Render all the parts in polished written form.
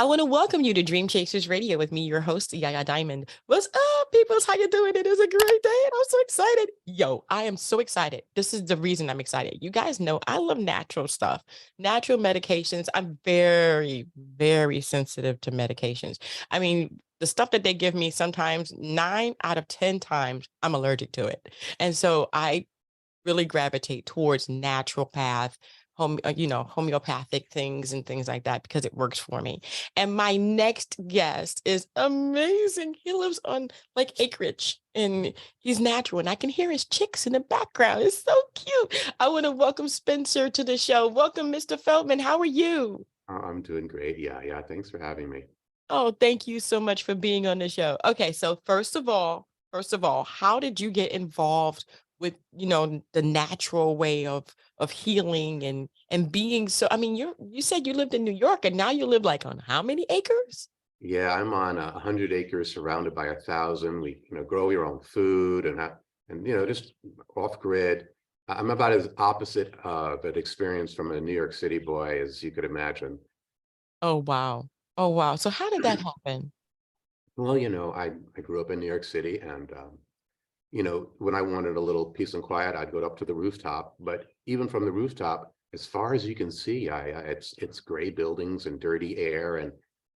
I want to welcome you to Dream Chasers Radio with me, your host, Yaya Diamond. What's up, peoples? How you doing? It is a great day, and I'm so excited. Yo, I am so excited. This is the reason I'm excited. You guys know I love natural stuff, natural medications. I'm very, very sensitive to medications. I mean, the stuff that they give me sometimes 9 out of 10 times, I'm allergic to it. And so I really gravitate towards natural path, homeopathic things and things like that because it works for me. And my next guest is amazing. He lives on like acreage and he's natural, and I can hear his chicks in the background. It's so cute. I want to welcome Spencer to the show. Welcome, Mr. Feldman. How are you? I'm doing great. Yeah. Thanks for having me. Oh, thank you so much for being on the show. Okay, so first of all, how did you get involved with, the natural way of healing and being so I mean, you said you lived in New York and now you live like on how many acres? Yeah, I'm on 100 acres surrounded by 1,000. We, grow your own food and just off grid. I'm about as opposite of an experience from a New York City boy as you could imagine. Oh, wow. Oh, wow. So how did that happen? Well, I grew up in New York City and, when I wanted a little peace and quiet, I'd go up to the rooftop. But even from the rooftop, as far as you can see, it's gray buildings and dirty air. And,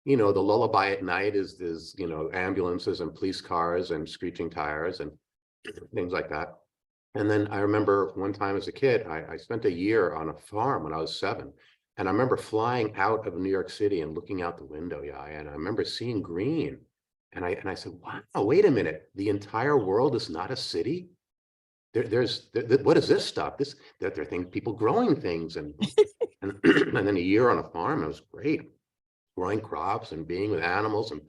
the lullaby at night is ambulances and police cars and screeching tires and things like that. And then I remember one time as a kid, I spent a year on a farm when I was 7. And I remember flying out of New York City and looking out the window, yeah, and I remember seeing green. And I said, wow, wait a minute. The entire world is not a city. What is this stuff? There are things, people growing things and and then a year on a farm, it was great. Growing crops and being with animals and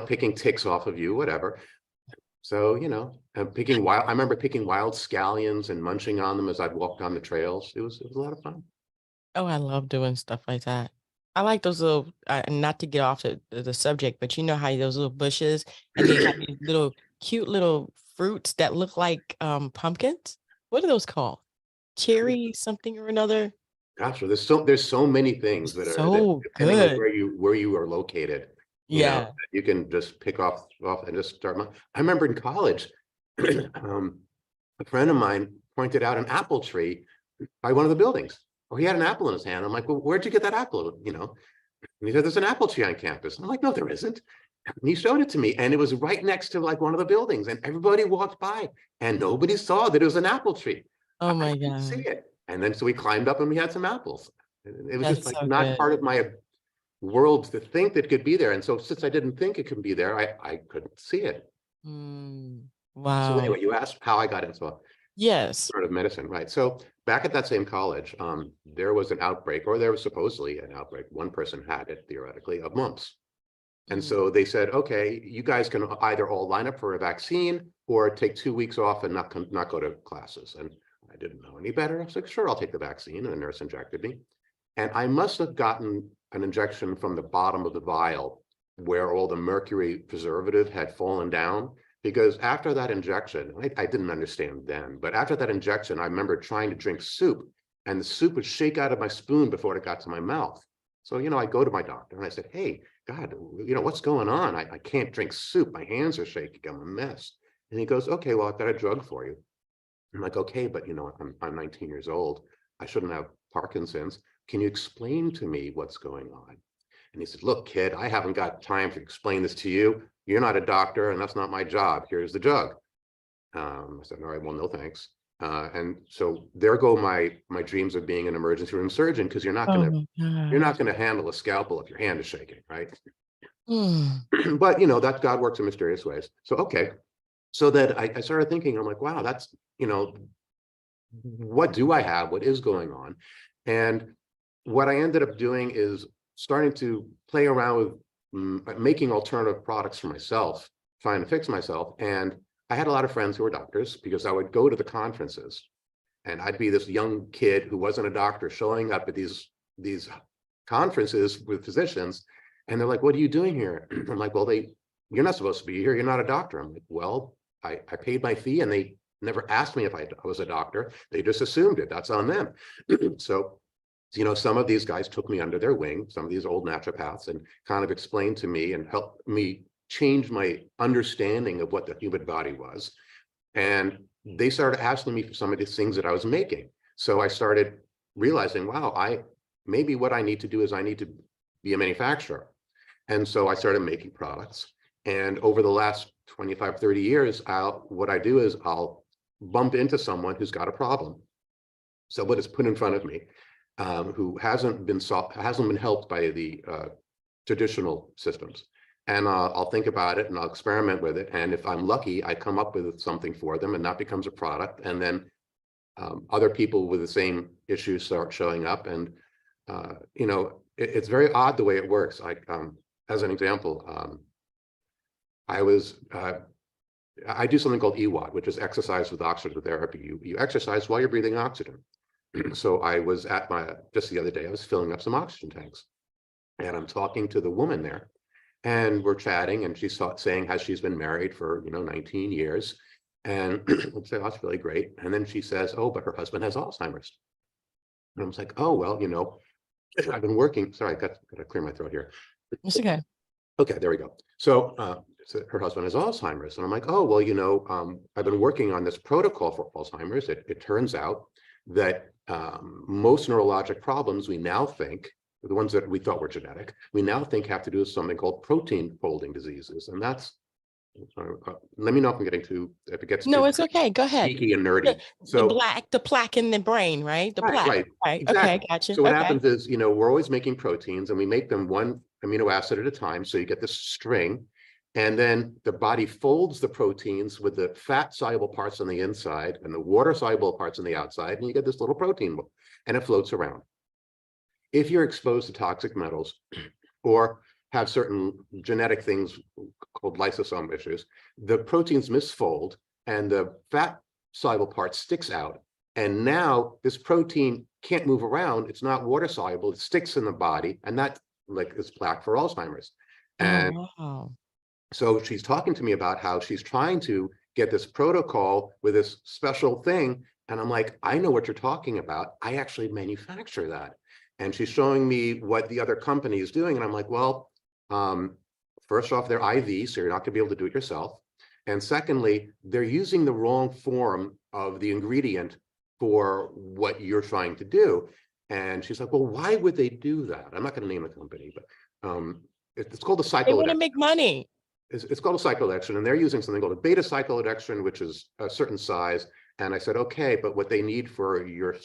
picking ticks off of you, whatever. So, and I remember picking wild scallions and munching on them as I'd walk down the trails. It was a lot of fun. Oh, I love doing stuff like that. I like those little, not to get off the subject, but you know how those little bushes and they have these little cute little fruits that look like pumpkins. What are those called? Cherry something or another. Gosh, well, there's so many things that So depending on good. where you are located, Yeah. you can just pick off and just start. I remember in college, a friend of mine pointed out an apple tree by one of the buildings. Oh, he had an apple in his hand. I'm like, well, where'd you get that apple? And he said, there's an apple tree on campus. I'm like, no, there isn't. And he showed it to me, and it was right next to like one of the buildings, and everybody walked by, and nobody saw that it was an apple tree. Oh I my didn't see God. it. And then so we climbed up and we had some apples. It was just That's like so not good. part of my world to think that could be there. And so since I didn't think it could be there, I couldn't see it. Mm, So wow. anyway, you asked how I got into Yes. sort of medicine, right? So back at that same college, there was an outbreak, or there was supposedly an outbreak. One person had it theoretically of mumps. And Mm. so they said, okay, you guys can either all line up for a vaccine or take 2 weeks off and not go to classes. And I didn't know any better. I was like, sure, I'll take the vaccine. And the nurse injected me. And I must have gotten an injection from the bottom of the vial where all the mercury preservative had fallen down. Because after that injection, I didn't understand then, but after that injection, I remember trying to drink soup and the soup would shake out of my spoon before it got to my mouth. So, I go to my doctor and I said, hey, God, what's going on? I can't drink soup. My hands are shaking. I'm a mess. And he goes, okay, well, I've got a drug for you. I'm like, okay, but I'm 19 years old. I shouldn't have Parkinson's. Can you explain to me what's going on? And he said, look, kid, I haven't got time to explain this to you. You're not a doctor and that's not my job. Here's the drug. I said, all right, well, no, thanks. And so there go my dreams of being an emergency room surgeon, because you're not Oh gonna my you're God. not gonna handle a scalpel if your hand is shaking, right? Mm. But that God works in mysterious ways. So okay. So that I started thinking, I'm like, wow, that's what do I have? What is going on? And what I ended up doing is starting to play around with making alternative products for myself, trying to fix myself. And I had a lot of friends who were doctors, because I would go to the conferences and I'd be this young kid who wasn't a doctor showing up at these conferences with physicians. And they're like, what are you doing here? I'm like, well, you're not supposed to be here. You're not a doctor. I'm like, well, I paid my fee and they never asked me if I was a doctor. They just assumed it. That's on them. So Some of these guys took me under their wing, some of these old naturopaths, and kind of explained to me and helped me change my understanding of what the human body was. And they started asking me for some of these things that I was making. So I started realizing, wow, maybe what I need to do is I need to be a manufacturer. And so I started making products. And over the last 25, 30 years, what I do is I'll bump into someone who's got a problem. Someone is put in front of me who hasn't been helped by the traditional systems. And I'll think about it and I'll experiment with it. And if I'm lucky, I come up with something for them and that becomes a product. And then other people with the same issues start showing up. And, it's very odd the way it works. As an example, I do something called EWOT, which is exercise with oxygen therapy. You exercise while you're breathing oxygen. So I was just the other day, I was filling up some oxygen tanks. And I'm talking to the woman there. And we're chatting, and she's saying how she's been married for 19 years, and I say, oh, that's really great. And then she says, oh, but her husband has Alzheimer's. And I was like, oh, well, I've been working. Sorry, I got to clear my throat here. It's okay. Okay, there we go. So her husband has Alzheimer's, and I'm like, oh, well, I've been working on this protocol for Alzheimer's. It turns out that most neurologic problems we now think, the ones that we thought were genetic, we now think have to do with something called protein folding diseases. And that's, let me know if I'm getting if it gets No, too it's okay. Go ahead. geeky and nerdy. The plaque in the brain, right? The plaque. Right. Exactly. Okay, gotcha. So what happens is, we're always making proteins and we make them one amino acid at a time. So you get this string, and then the body folds the proteins with the fat soluble parts on the inside and the water soluble parts on the outside, and you get this little protein, and it floats around. If you're exposed to toxic metals or have certain genetic things called lysosome issues, the proteins misfold and the fat soluble part sticks out. And now this protein can't move around. It's not water soluble. It sticks in the body. And that is plaque for Alzheimer's. And wow. So she's talking to me about how she's trying to get this protocol with this special thing. And I'm like, I know what you're talking about. I actually manufacture that. And she's showing me what the other company is doing. And I'm like, well, first off, they're IV, so you're not gonna be able to do it yourself. And secondly, they're using the wrong form of the ingredient for what you're trying to do. And she's like, well, why would they do that? I'm not gonna name the company, but it's called a cyclodextrin. They want to make money. It's called a cyclodextrin, and they're using something called a beta cyclodextrin, which is a certain size. And I said, okay, but what they need for your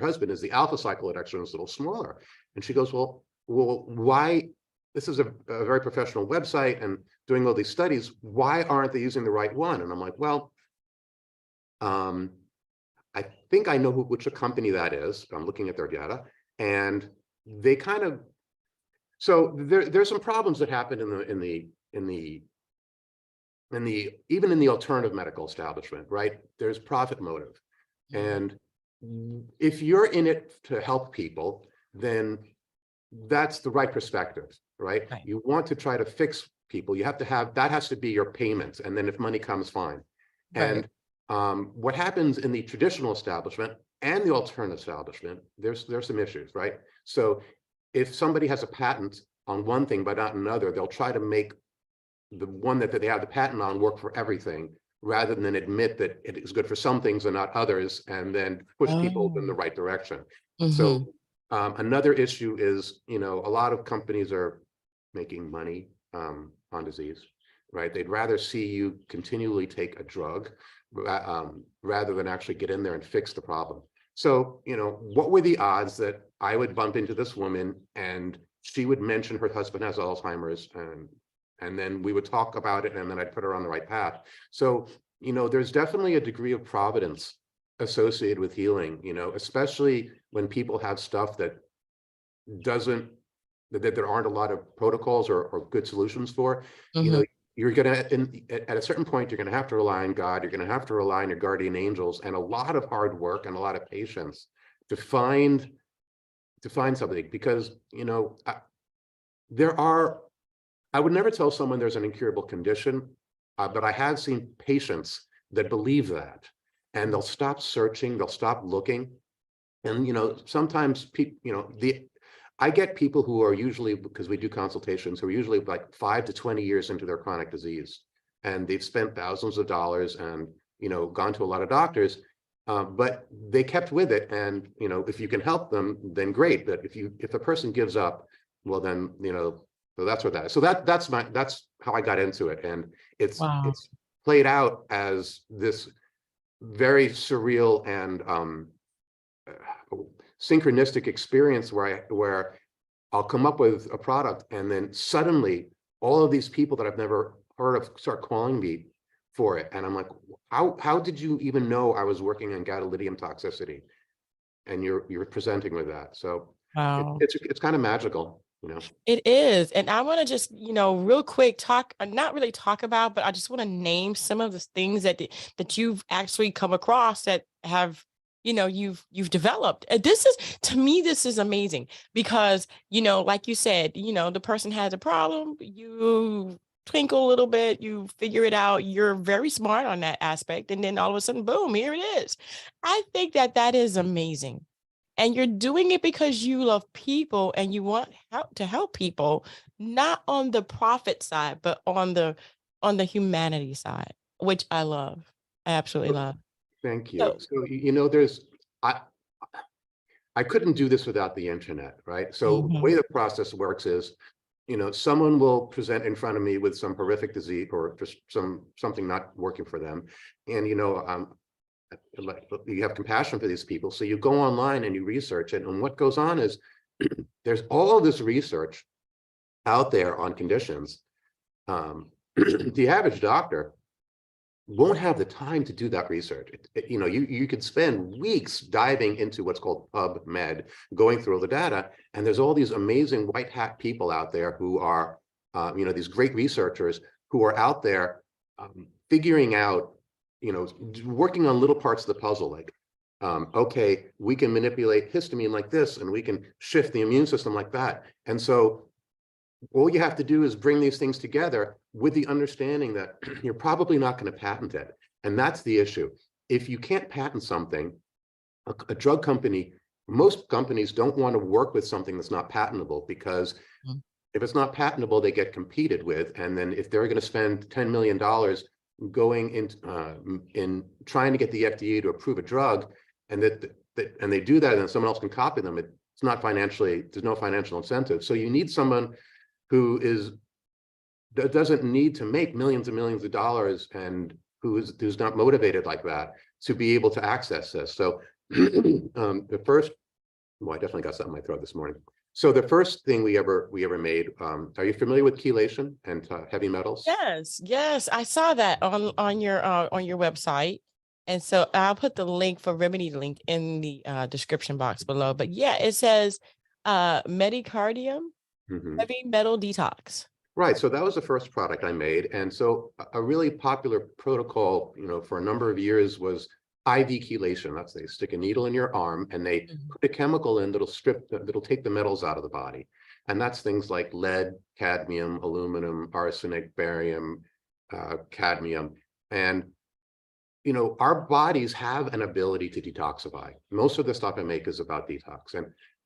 husband is the alpha cyclodextrin, is a little smaller. And she goes, well, why? This is a very professional website and doing all these studies. Why aren't they using the right one? And I'm like, well, I think I know which company that is. I'm looking at their data, and they kind of. So there's some problems that happen even in the alternative medical establishment, right? There's profit motive. And if you're in it to help people, then that's the right perspective, right? You want to try to fix people. You have to that has to be your payment. And then if money comes, fine. And what happens in the traditional establishment and the alternative establishment, there's some issues, right? So if somebody has a patent on one thing but not another, they'll try to make the one that they have the patent on work for everything, rather than admit that it is good for some things and not others, and then push people in the right direction. So another issue is, a lot of companies are making money on disease, right? They'd rather see you continually take a drug rather than actually get in there and fix the problem. So, what were the odds that I would bump into this woman and she would mention her husband has Alzheimer's, and then we would talk about it, and then I'd put her on the right path. So, there's definitely a degree of providence associated with healing, especially when people have stuff that there aren't a lot of protocols or good solutions for. You're gonna, at a certain point, you're gonna have to rely on God. You're gonna have to rely on your guardian angels, and a lot of hard work and a lot of patience to find something. Because I would never tell someone there's an incurable condition, but I have seen patients that believe that, and they'll stop searching, they'll stop looking, And, sometimes people, I get people who are usually, because we do consultations, who are usually like 5 to 20 years into their chronic disease. And they've spent thousands of dollars and, gone to a lot of doctors, but they kept with it. And, if you can help them, then great. But if a person gives up, well, then, so that's what that is. So that's how I got into it. And Wow. it's played out as this very surreal and synchronistic experience where I'll come up with a product, and then suddenly all of these people that I've never heard of start calling me for it. And I'm like, how did you even know I was working on gadolinium toxicity? And you're presenting with that. So Wow. it's kind of magical, It is. And I want to just, real quick talk, not really talk about, but I just want to name some of the things that you've actually come across that have, you've developed. And this is, to me, this is amazing because, like you said, the person has a problem, you twinkle a little bit, you figure it out, you're very smart on that aspect. And then all of a sudden, boom, here it is. I think that is amazing. And you're doing it because you love people and you want to help people, not on the profit side, but on the humanity side, which I love. I absolutely So, love. thank you. So, So, I couldn't do this without the internet, right? So the way mhm. the process works is, someone will present in front of me with some horrific disease or just something not working for them. And, like, you have compassion for these people. So you go online and you research it. And what goes on is there's all of this research out there on conditions. The average doctor won't have the time to do that research. You could spend weeks diving into what's called PubMed, going through all the data, and there's all these amazing white hat people out there who are, these great researchers who are out there figuring out, working on little parts of the puzzle, like, okay, we can manipulate histamine like this, and we can shift the immune system like that. And so all you have to do is bring these things together with the understanding that you're probably not going to patent it. And that's the issue. If you can't patent something, a drug company, most companies don't want to work with something that's not patentable, because Mm. if it's not patentable, they get competed with. And then if they're going to spend $10 million going in trying to get the FDA to approve a drug, and and they do that, and then someone else can copy them, it's not financially, there's no financial incentive. So you need someone who doesn't need to make millions and millions of dollars, and who's not motivated like that to be able to access this. So the first, well, I definitely got something in my throat this morning. So the first thing we ever made, are you familiar with chelation and heavy metals? Yes, yes, I saw that on your website. And so I'll put the link for Remedylink in the description box below. But yeah, it says Medicardium Mhm. heavy metal detox. Right. So that was the first product I made. And so a really popular protocol, for a number of years was IV chelation. That's, they stick a needle in your arm and they Mhm. put a chemical in that'll take the metals out of the body. And that's things like lead, cadmium, aluminum, arsenic, barium, cadmium. And, our bodies have an ability to detoxify. Most of the stuff I make is about detox.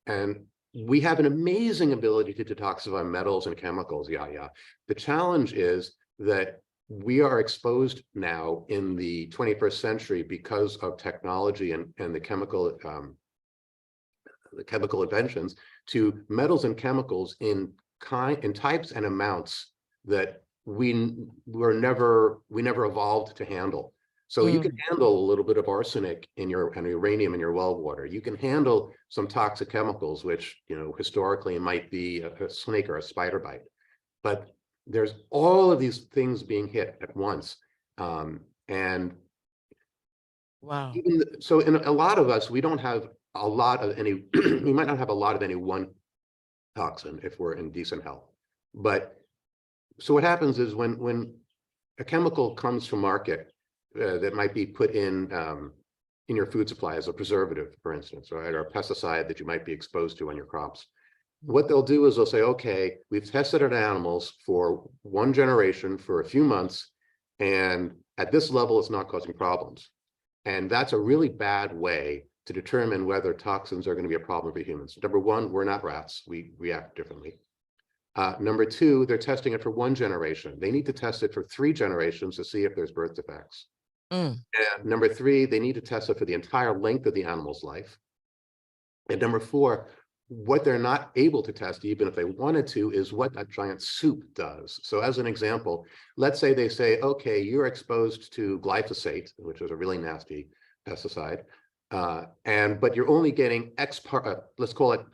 And we have an amazing ability to detoxify metals and chemicals. Yeah. The challenge is that we are exposed now in the 21st century, because of technology and the chemical inventions, to metals and chemicals in types and amounts that we never evolved to handle. So you can Mm. handle a little bit of arsenic in and uranium in your well water. You can handle some toxic chemicals, which, historically might be a snake or a spider bite. But there's all of these things being hit at once. And Wow. even so, in a lot of us, we don't have a lot of any, we might not have a lot of any one toxin if we're in decent health. But so what happens is when a chemical comes to market, that might be put in your food supply as a preservative, for instance, right, or a pesticide that you might be exposed to on your crops. What they'll do is they'll say, okay, we've tested it on animals for one generation for a few months, and at this level, it's not causing problems. And that's a really bad way to determine whether toxins are going to be a problem for humans. Number one, we're not rats. We react differently. Number two, they're testing it for 1 generation. They need to test it for 3 generations to see if there's birth defects. And number three, they need to test it for the entire length of the animal's life. And number four, what they're not able to test, even if they wanted to, is what that giant soup does. So as an example, let's say they say, okay, you're exposed to glyphosate, which is a really nasty pesticide, but you're only getting let's call it,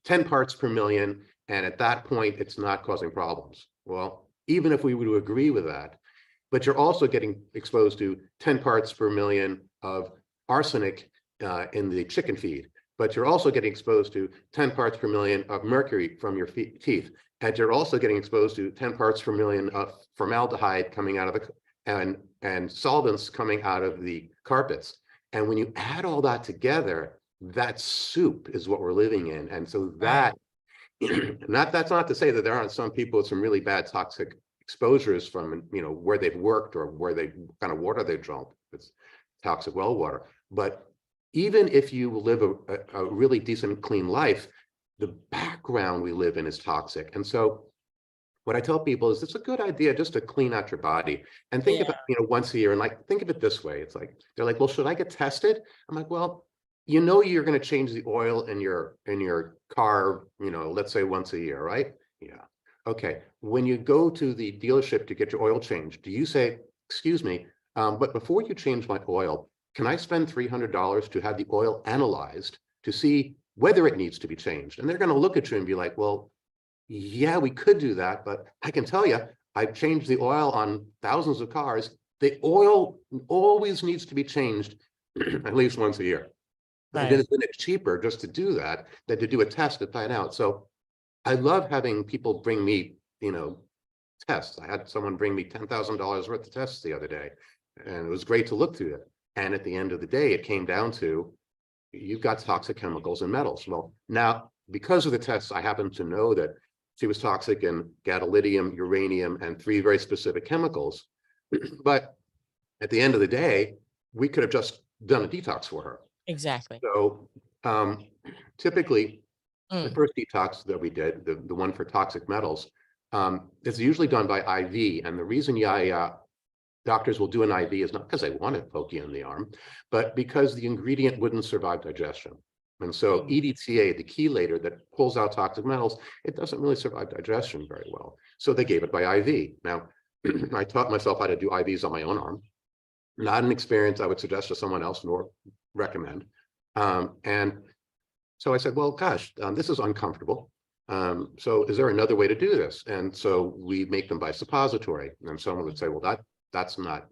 10 parts per million. And at that point, it's not causing problems. Well, even if we were to agree with that, but you're also getting exposed to 10 parts per million of arsenic in the chicken feed, but you're also getting exposed to 10 parts per million of mercury from your teeth. And you're also getting exposed to 10 parts per million of formaldehyde coming out of and solvents coming out of the carpets. And when you add all that together, that soup is what we're living in. And so that, that's not to say that there aren't some people with some really bad toxic exposures from, where they've worked or where they kind of water they drunk. It's toxic well water. But even if you live a really decent, clean life, the background we live in is toxic. And so what I tell people is it's a good idea just to clean out your body and think about, once a year, and think of it this way. It's like, they're like, well, should I get tested? I'm like, well, you're going to change the oil in your car, let's say once a year, right? Yeah. Okay. When you go to the dealership to get your oil changed, do you say, excuse me, but before you change my oil, can I spend $300 to have the oil analyzed to see whether it needs to be changed? And they're going to look at you and be like, well, yeah, we could do that, but I can tell you, I've changed the oil on thousands of cars. The oil always needs to be changed at least once a year. Right. And then it's cheaper just to do that than to do a test to find out. So I love having people bring me, tests. I had someone bring me $10,000 worth of tests the other day, and it was great to look through it. And at the end of the day, it came down to, you've got toxic chemicals and metals. Well, now, because of the tests, I happen to know that she was toxic in gadolinium, uranium, and 3 very specific chemicals. But at the end of the day, we could have just done a detox for her. Exactly. So typically, the first detox that we did, the one for toxic metals, is usually done by IV. And the reason doctors will do an IV is not because they want to poke you in the arm, but because the ingredient wouldn't survive digestion. And so EDTA, the chelator that pulls out toxic metals, it doesn't really survive digestion very well. So they gave it by IV. Now, I taught myself how to do IVs on my own arm. Not an experience I would suggest to someone else nor recommend. And so I said, well, gosh, this is uncomfortable. So is there another way to do this? And so we make them by suppository. And someone would say, well, that's not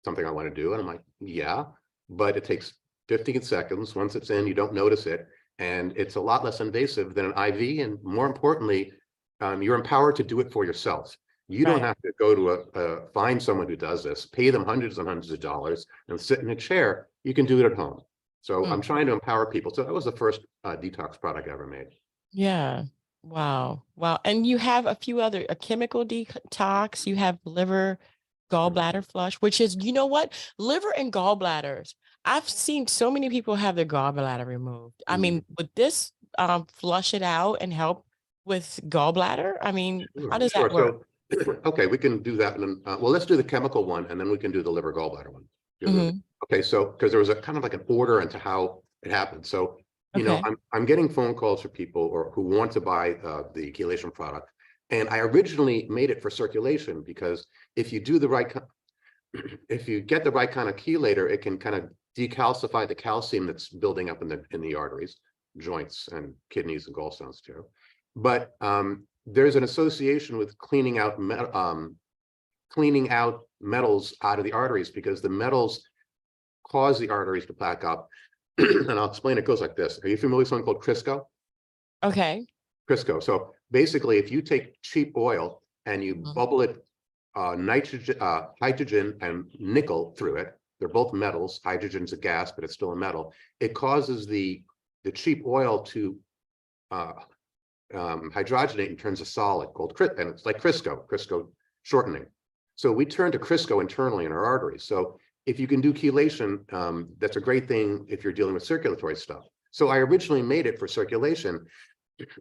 something I want to do. And I'm like, yeah, but it takes 15 seconds. Once it's in, you don't notice it. And it's a lot less invasive than an IV. And more importantly, you're empowered to do it for yourself. You don't have to go to find someone who does this, pay them hundreds and hundreds of dollars and sit in a chair. You can do it at home. So I'm trying to empower people. So that was the first detox product I ever made. Yeah. Wow. Wow. And you have a few other, a chemical detox, you have liver, gallbladder flush, which is, you know what? Liver and gallbladders. I've seen so many people have their gallbladder removed. I mean, would this flush it out and help with gallbladder? I mean, how does that work? So, okay, we can do that. Well, let's do the chemical one, and then we can do the liver gallbladder one. Okay, so because there was a kind of like an order into how it happened. So, I'm getting phone calls for people who want to buy the chelation product. And I originally made it for circulation because if you do the right, if you get the right kind of chelator, it can kind of decalcify the calcium that's building up in the arteries, joints, and kidneys and gallstones too. But there's an association with cleaning out metals out of the arteries because the metals cause the arteries to plaque up. And I'll explain. It goes like this. Are you familiar with something called Crisco? Okay. Crisco. So basically, if you take cheap oil and you bubble it nitrogen, hydrogen, and nickel through it, they're both metals. Hydrogen's a gas, but it's still a metal. It causes the cheap oil to hydrogenate and turns a solid called and it's like Crisco shortening. So we turn to Crisco internally in our arteries. So if you can do chelation, that's a great thing if you're dealing with circulatory stuff. So I originally made it for circulation,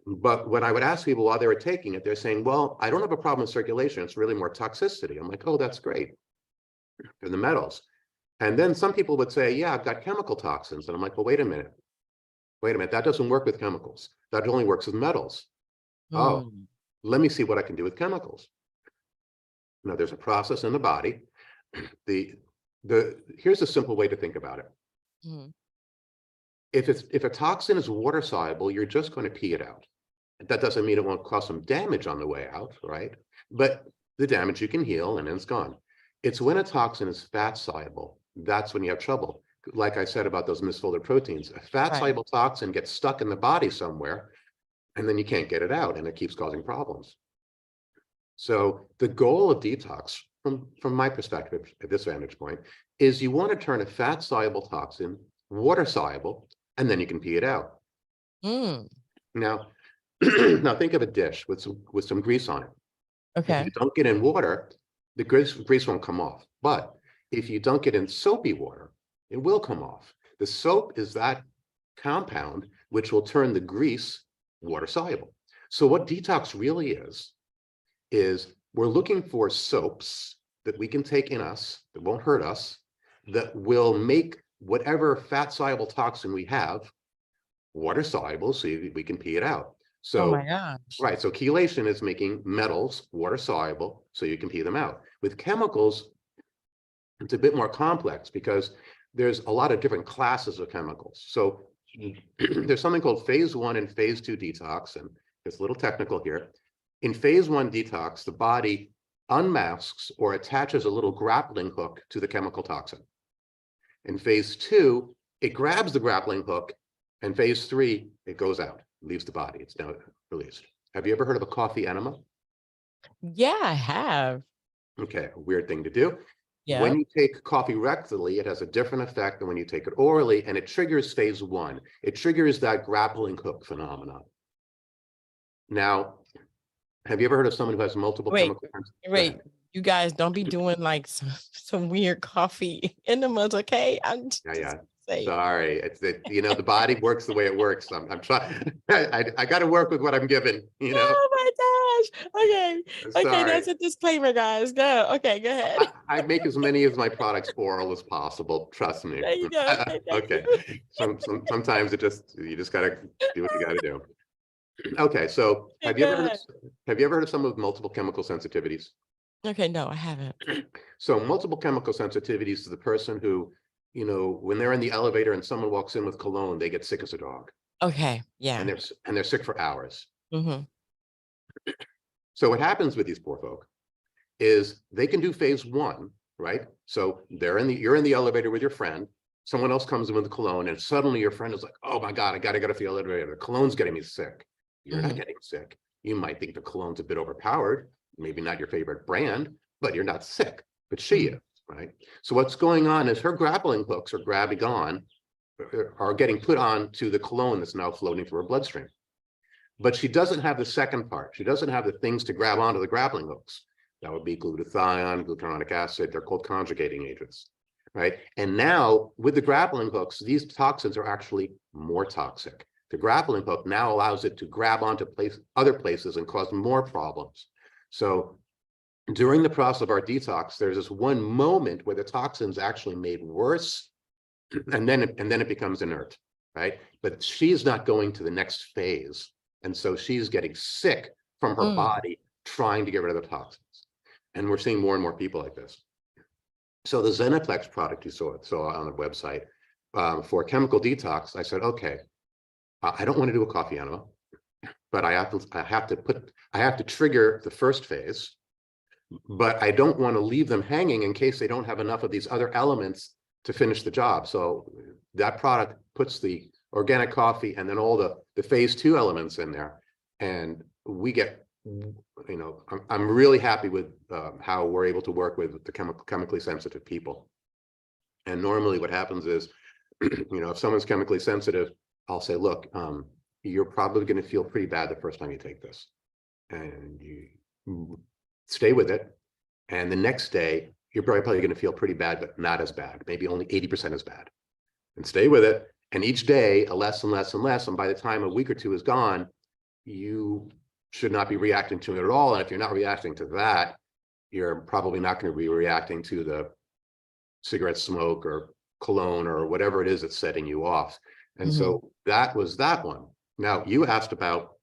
but when I would ask people while they were taking it, they're saying, well, I don't have a problem with circulation. It's really more toxicity. I'm like, oh, that's great. For the metals. And then some people would say, yeah, I've got chemical toxins. And I'm like, well, wait a minute. That doesn't work with chemicals. That only works with metals. Oh, Mm. let me see what I can do with chemicals. Now, there's a process in the body. Here's a simple way to think about it. Mm. If a toxin is water soluble, you're just going to pee it out. That doesn't mean it won't cause some damage on the way out, right? But the damage you can heal and then it's gone. It's when a toxin is fat soluble, that's when you have trouble. Like I said about those misfolded proteins, a fat soluble toxin gets stuck in the body somewhere, and then you can't get it out, and it keeps causing problems. So the goal of detox, from my perspective at this vantage point, is you want to turn a fat soluble toxin water soluble, and then you can pee it out. Mm. Now, now think of a dish with some grease on it. If Okay. you dunk it in water, the grease won't come off. But if you dunk it in soapy water, it will come off. The soap is that compound which will turn the grease water soluble. So what detox really is we're looking for soaps that we can take in us, that won't hurt us, that will make whatever fat soluble toxin we have water soluble so we can pee it out. Oh my So, gosh. right, so chelation is making metals water soluble so you can pee them out. With chemicals, it's a bit more complex because there's a lot of different classes of chemicals. So there's something called phase 1 and phase 2 detox, and it's a little technical here. In phase 1 detox, the body unmasks or attaches a little grappling hook to the chemical toxin. In phase 2, it grabs the grappling hook, and phase 3, it goes out, leaves the body. It's now released. Have you ever heard of a coffee enema? Yeah, I have. Okay, a weird thing to do. Yeah. When you take coffee rectally, it has a different effect than when you take it orally, and it triggers phase 1. It triggers that grappling hook phenomenon. Now, have you ever heard of someone who has multiple Wait, chemical? Go ahead. wait. You guys don't be doing like some weird coffee enemas, okay? I'm Yeah, just yeah. saying. Sorry, it's that the body works the way it works. I'm trying. I got to work with what I'm given. Oh my gosh. Okay. Okay, Sorry. that's a disclaimer, guys. Go. Okay, go ahead. I make as many of my products oral as possible. Trust me. There you go. Okay, thank you. Okay. Sometimes you just got to do what you got to do. Okay. So Okay, go ahead. have you ever heard of someone with multiple chemical sensitivities? Okay, no, I haven't. So multiple chemical sensitivities is the person who, when they're in the elevator and someone walks in with cologne, they get sick as a dog, Okay, and yeah. they're sick for hours. Mm-hmm. So what happens with these poor folk is they can do phase 1, right? So you're in the elevator with your friend. Someone else comes in with the cologne, and suddenly your friend is like, "Oh my God, I got to get off the elevator. The cologne's getting me sick." You're not Mm-hmm. getting sick. You might think the cologne's a bit overpowered, maybe not your favorite brand, but you're not sick. But she Mm-hmm. is, right? So what's going on is her grappling hooks are are getting put on to the cologne that's now floating through her bloodstream. But she doesn't have the second part. She doesn't have the things to grab onto the grappling hooks. That would be glutathione, glutaric acid. They're called conjugating agents, right? And now with the grappling hooks, these toxins are actually more toxic. The grappling hook now allows it to grab onto other places and cause more problems. So during the process of our detox, there's this one moment where the toxin's actually made worse, and then it becomes inert, right? But she's not going to the next phase. And so she's getting sick from her Mm. body trying to get rid of the toxins. And we're seeing more and more people like this. So the Zenaplex product you saw on the website for chemical detox, I said, okay, I don't want to do a coffee enema, but I have to trigger the first phase, but I don't want to leave them hanging in case they don't have enough of these other elements to finish the job. So that product puts the organic coffee and then all the phase 2 elements in there, and we get, I'm really happy with how we're able to work with the chemically sensitive people. And normally what happens is, if someone's chemically sensitive, I'll say, look, you're probably going to feel pretty bad the first time you take this, and you stay with it. And the next day, you're probably going to feel pretty bad, but not as bad, maybe only 80% as bad. And stay with it. And each day, a less and less and less. And by the time a week or two is gone, you should not be reacting to it at all. And if you're not reacting to that, you're probably not going to be reacting to the cigarette smoke or cologne or whatever it is that's setting you off. And so that was that one. Now you asked about,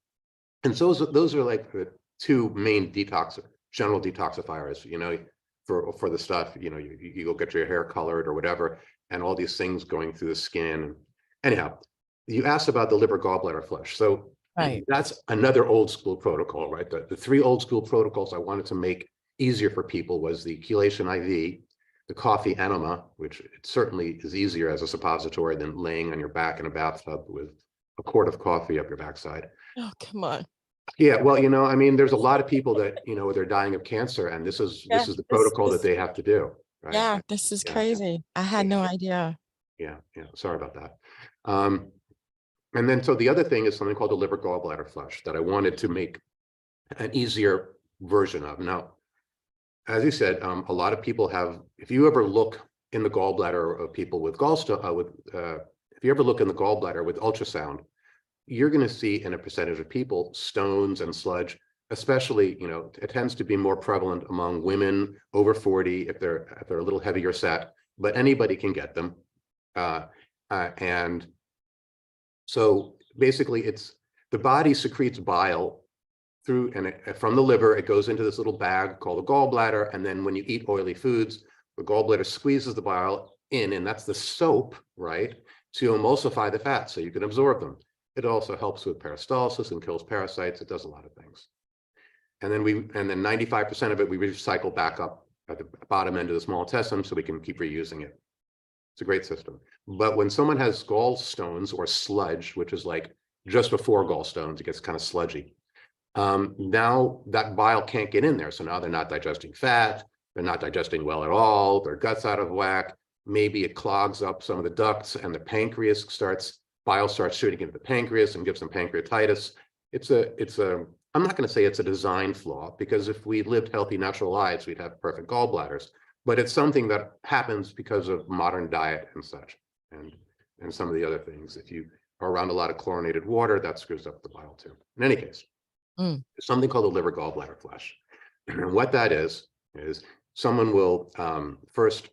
and so those are like the two main general detoxifiers, you know, for the stuff, you know, you go get your hair colored or whatever, and all these things going through the skin. Anyhow, you asked about the liver gallbladder flush. So that's another old school protocol, right? The three old school protocols I wanted to make easier for people was the chelation IV, the coffee enema, which it certainly is easier as a suppository than laying on your back in a bathtub with a quart of coffee up your backside. Oh, come on. Yeah, well, you know, I mean, there's a lot of people that, you know, they're dying of cancer, and this is the protocol that they have to do, right? Yeah, this is crazy. I had no idea. Yeah, sorry about that. And then, so the other thing is something called the liver gallbladder flush that I wanted to make an easier version of. Now, as you said, a lot of people have, if you ever look in the gallbladder of people with if you ever look in the gallbladder with ultrasound, you're going to see in a percentage of people stones and sludge, especially, you know, it tends to be more prevalent among women over 40 if they're a little heavier set, but anybody can get them. And so basically the body secretes bile through from the liver. It goes into this little bag called the gallbladder, and then when you eat oily foods, the gallbladder squeezes the bile in, and that's the soap, right, to emulsify the fat so you can absorb them. It also helps with peristalsis and kills parasites. It does a lot of things. And then 95% of it we recycle back up at the bottom end of the small intestine so we can keep reusing it. It's a great system. But when someone has gallstones or sludge, which is like just before gallstones, it gets kind of sludgy. Now that bile can't get in there. So now they're not digesting fat. They're not digesting well at all. Their gut's out of whack. Maybe it clogs up some of the ducts, and the pancreas bile starts shooting into the pancreas and gives them pancreatitis. I'm not going to say it's a design flaw, because if we lived healthy, natural lives, we'd have perfect gallbladders. But it's something that happens because of modern diet and such, and some of the other things. If you are around a lot of chlorinated water, that screws up the bile too. In any case, there's something called the liver gallbladder flush. And what that is someone will first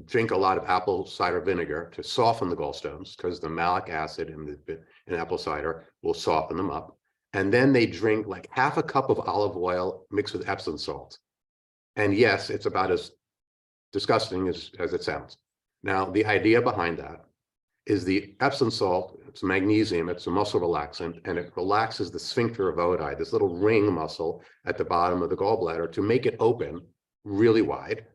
drink a lot of apple cider vinegar to soften the gallstones, because the malic acid in apple cider will soften them up. And then they drink like half a cup of olive oil mixed with Epsom salt. And yes, it's about as disgusting as it sounds. Now, the idea behind that is the Epsom salt, it's magnesium, it's a muscle relaxant, and it relaxes the sphincter of Oddi, this little ring muscle at the bottom of the gallbladder, to make it open really wide.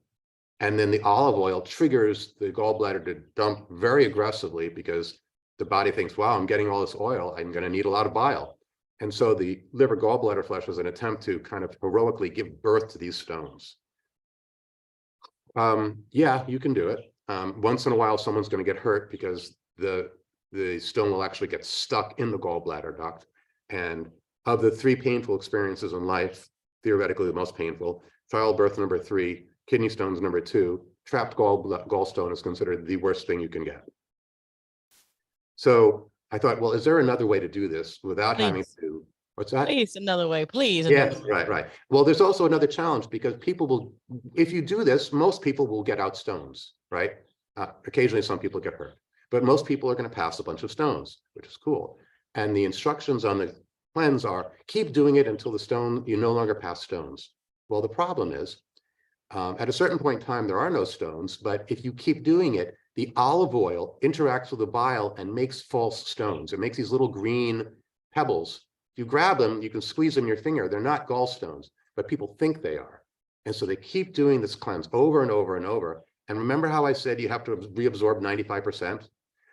And then the olive oil triggers the gallbladder to dump very aggressively, because the body thinks, wow, I'm getting all this oil, I'm going to need a lot of bile. And so the liver gallbladder flush is an attempt to kind of heroically give birth to these stones. Yeah, you can do it. Once in a while, someone's going to get hurt because the stone will actually get stuck in the gallbladder duct. And of the three painful experiences in life, theoretically the most painful, childbirth number 3, kidney stones number 2, trapped gallstone is considered the worst thing you can get. So I thought, well, is there another way to do this without having to, what's that? Please, another way, please. Yes, right. Well, there's also another challenge, because people will, if you do this, most people will get out stones, right? Occasionally some people get hurt, but most people are going to pass a bunch of stones, which is cool. And the instructions on the cleanse are keep doing it until you no longer pass stones. Well, the problem is, at a certain point in time, there are no stones, but if you keep doing it, the olive oil interacts with the bile and makes false stones. It makes these little green pebbles. If you grab them, you can squeeze them in your finger. They're not gallstones, but people think they are. And so they keep doing this cleanse over and over and over. And remember how I said you have to reabsorb 95%?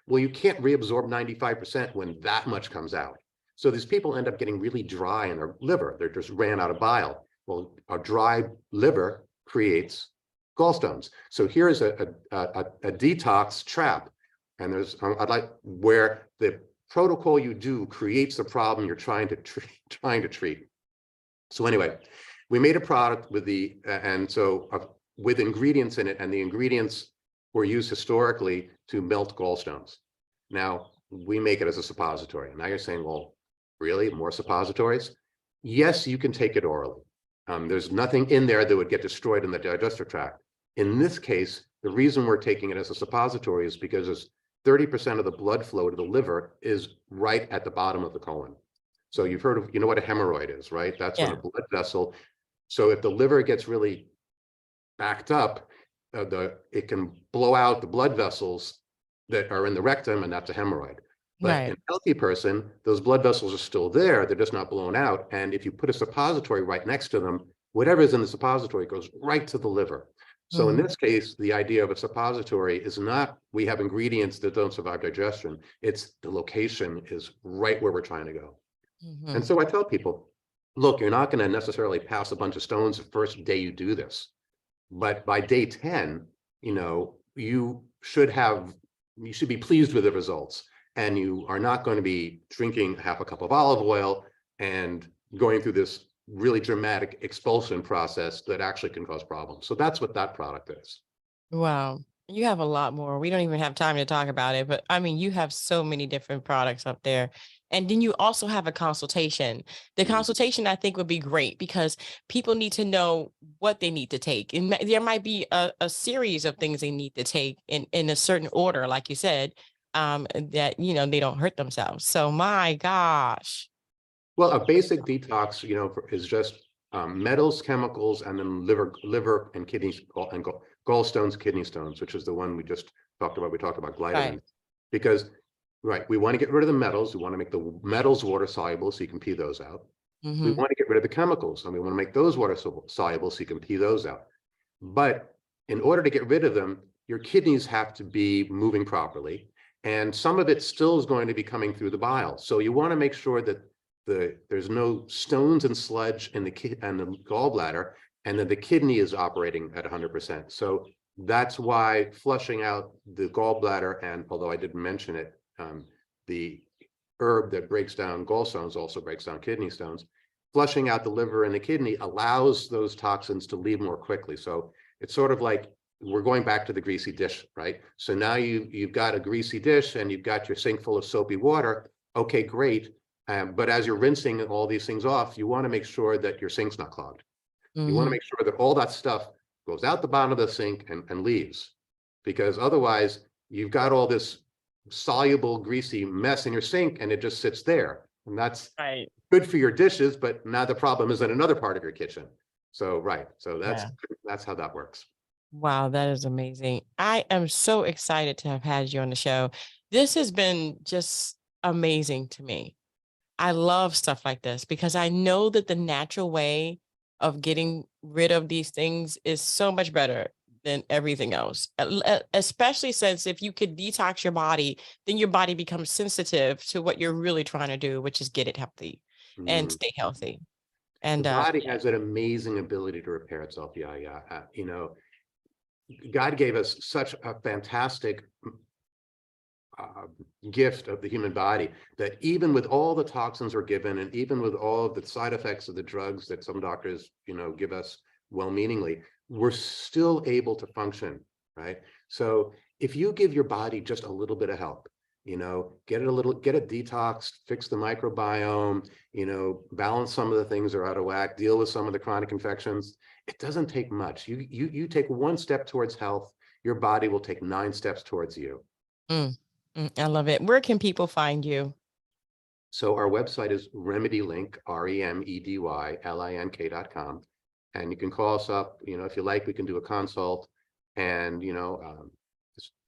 Well, you can't reabsorb 95% when that much comes out. So these people end up getting really dry in their liver. They just ran out of bile. Well, a dry liver creates gallstones. So here is a detox trap. And there's, I'd like, where the protocol you do creates the problem you're trying to treat. So anyway, we made a product with the, and so with ingredients in it, and the ingredients were used historically to melt gallstones. Now, we make it as a suppository. Now you're saying, well, really, more suppositories? Yes, you can take it orally. There's nothing in there that would get destroyed in the digestive tract. In this case, the reason we're taking it as a suppository is because 30% of the blood flow to the liver is right at the bottom of the colon. So you've heard of, you know what a hemorrhoid is, right? That's when a Yeah. blood vessel. So if the liver gets really backed up, it can blow out the blood vessels that are in the rectum, and that's a hemorrhoid. But in Right. a healthy person, those blood vessels are still there. They're just not blown out. And if you put a suppository right next to them, whatever's in the suppository goes right to the liver. So in Mhm. this case, the idea of a suppository is not we have ingredients that don't survive digestion. It's the location is right where we're trying to go. And Mhm. so I tell people, look, you're not going to necessarily pass a bunch of stones the first day you do this. But by day 10, you should be pleased with the results. And you are not going to be drinking half a cup of olive oil and going through this really dramatic expulsion process that actually can cause problems. So that's what that product is. Wow. You have a lot more. We don't even have time to talk about it, but I mean, you have so many different products up there. And then you also have a consultation. The Mm. consultation, I think, would be great because people need to know what they need to take. And there might be a series of things they need to take in a certain order, like you said, that, they don't hurt themselves. So, my gosh. Well, a basic detox, is just metals, chemicals, and then liver and kidneys and gallstones, kidney stones, which is the one we just talked about. We talked about Right. glytamine because, right, we want to get rid of the metals. We want to make the metals water soluble so you can pee those out. We Hmm. want to get rid of the chemicals, and we want to make those water soluble so you can pee those out. But in order to get rid of them, your kidneys have to be moving properly, and some of it still is going to be coming through the bile. So you want to make sure that there's no stones and sludge in the gallbladder, and that the kidney is operating at 100%. So that's why flushing out the gallbladder, and although I didn't mention it, the herb that breaks down gallstones also breaks down kidney stones. Flushing out the liver and the kidney allows those toxins to leave more quickly. So it's sort of like we're going back to the greasy dish, right? So now you've got a greasy dish and you've got your sink full of soapy water. Okay, great. But as you're rinsing all these things off, you want to make sure that your sink's not clogged. You want to Hmm. make sure that all that stuff goes out the bottom of the sink and leaves, because otherwise you've got all this soluble greasy mess in your sink and it just sits there. And that's Right. good for your dishes, but now the problem is in another part of your kitchen. So, right. So Yeah. that's how that works. Wow, that is amazing. I am so excited to have had you on the show. This has been just amazing to me. I love stuff like this because I know that the natural way of getting rid of these things is so much better than everything else. Especially since if you could detox your body, then your body becomes sensitive to what you're really trying to do, which is get it healthy and Mm. stay healthy. The And body yeah. has an amazing ability to repair itself. Yeah, yeah. God gave us such a fantastic uh, gift of the human body that even with all the toxins we're given, and even with all of the side effects of the drugs that some doctors, give us well-meaningly, we're still able to function, right? So if you give your body just a little bit of help, get it detoxed, fix the microbiome, balance some of the things that are out of whack, deal with some of the chronic infections. It doesn't take much. You take one step towards health, your body will take 9 steps towards you. Mm, I love it. Where can people find you? So our website is Remedylink, REMEDYLINK.com. And you can call us up, if you like, we can do a consult. And,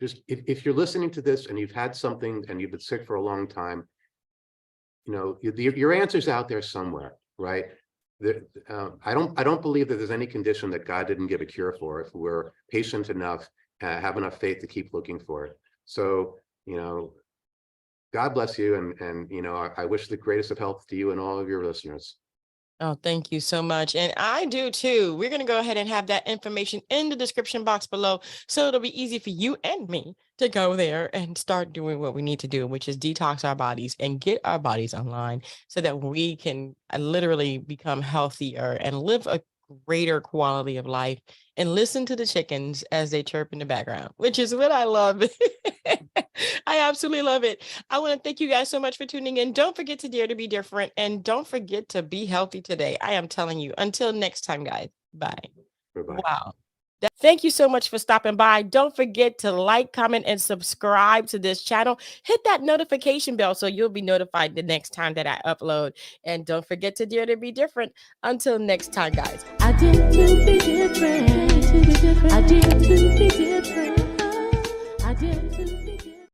just if you're listening to this and you've had something and you've been sick for a long time, your answer's out there somewhere, right? I don't believe that there's any condition that God didn't give a cure for if we're patient enough, have enough faith to keep looking for it. So, God bless you, and I wish the greatest of health to you and all of your listeners. Oh, thank you so much. And I do too. We're going to go ahead and have that information in the description box below. So it'll be easy for you and me to go there and start doing what we need to do, which is detox our bodies and get our bodies online so that we can literally become healthier and live a greater quality of life and listen to the chickens as they chirp in the background, which is what I love. I absolutely love it. I want to thank you guys so much for tuning in. Don't forget to dare to be different, and don't forget to be healthy today. I am telling you. Until next time, guys. Bye. Bye-bye. Wow. Thank you so much for stopping by. Don't forget to like, comment, and subscribe to this channel. Hit that notification bell so you'll be notified the next time that I upload. And don't forget to dare to be different. Until next time, guys. I dare to be different. I dare to be different. I dare to be